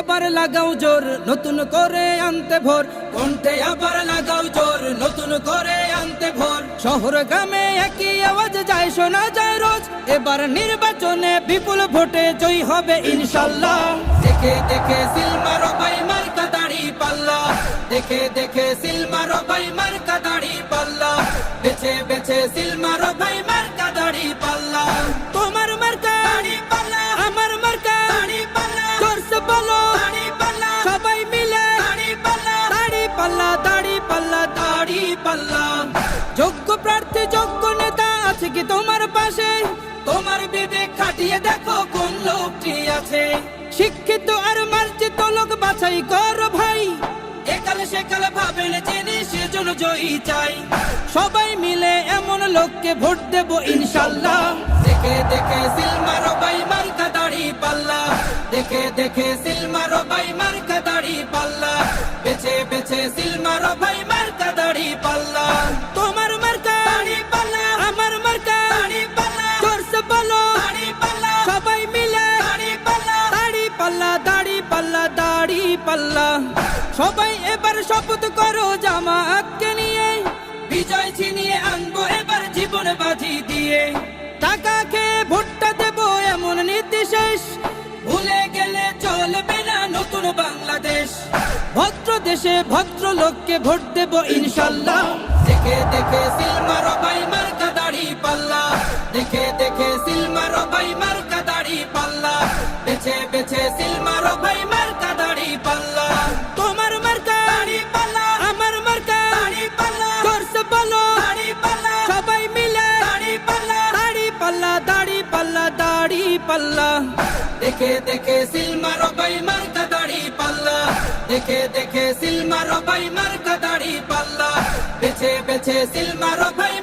আবার লাগাও জোর নতুন করে আনতে ভোর, কণ্ঠে আবার লাগাও জোর নতুন করে আনতে ভোর। শহর গ্রামে একই আওয়াজ যায় শোনা যায় রোজ, এবার নির্বাচনে বিপুল ভোটে জয়ী হবে ইনশাল্লাহ। দেখে দেখে সিল মারো ভাই মার্কা দাড়ি পাল্লা, দেখে দেখে সিল মারো ভাই মার্কা দাড়ি পাল্লা, বেছে বেছে সিল মারো ভাই মার্কা দাড়ি পাল্লা। তোমার মার্কা দাড়ি পাল্লা, আমার মার্কা দাড়ি পাল্লা, জোরসে বলো দাড়ি পাল্লা, সবাই মিলে দাড়ি পাল্লা, দাড়ি পাল্লা, দাড়ি পাল্লা, দাড়ি পাল্লা। যোগ্য প্রার্থী যোগ্য নেতা আছে কি তোমার পাশে? তোমার বিবেক খাটিয়ে দেখো কোন লোকটি আছে। শিক্ষিত আর মার্জিত লোক বাছাই করো ভাই, একাল সেকাল ভাবেন জেনে সেজন্য জয়ী চাই। সবাই মিলে এমন লোককে ভোট দেব ইনশাল্লাহ। দেখে দেখে সিল মারো ভাই মার্কা দাড়ি পাল্লা, দেখে দেখে সিল মারো ভাই মার্কা দাড়ি পাল্লা, বেছে বেছে সিল মারো ভাই মার্কা দাড়ি পাল্লা। তোমার মার্কা দাড়ি পাল্লা, আমার মার্কা দাড়ি পাল্লা, জোরসে বলো দাড়ি পাল্লা, সবাই মিলে দাড়ি পাল্লা, দাড়ি পাল্লা, দাড়ি পাল্লা, দাড়ি পাল্লা। সবাই এবার শপথ করো জামাতকে নিয়ে, বিজয় ছিনিয়ে আনবো এবার জীবন বাজি দিয়ে। টাকা খেয়ে ভোটটা দেবো এমন নীতি শেষ, ভুলে গেলে চলবে না নতুন বাংলাদেশ। ভদ্র দেশে ভদ্র লোককে ভোট দেবো ইনশাল্লাহ। দেখে দেখে সিল মারো ভাই মার্কা দাড়ি পাল্লা, দেখে দেখে সিল মারো ভাই মার্কা দাড়ি পাল্লা, বেছে বেছে সিল মারো ভাই মার্কা দাড়ি পাল্লা। তোমার মার্কা দাড়ি পাল্লা, আমার মার্কা দাড়ি পাল্লা, জোরসে বলো দাড়ি পাল্লা, সবাই মিলে দাড়ি পাল্লা, দাড়ি পাল্লা, দাড়ি পাল্লা, দাড়ি পাল্লা। দেখে দেখে সিল মারো ভাই মার্কা দাড়ি পাল্লা, দেখে দেখে সিল মারো ভাই মার্কা দাড়ি পাল্লা, বেছে বেছে সিল মারো ভাই।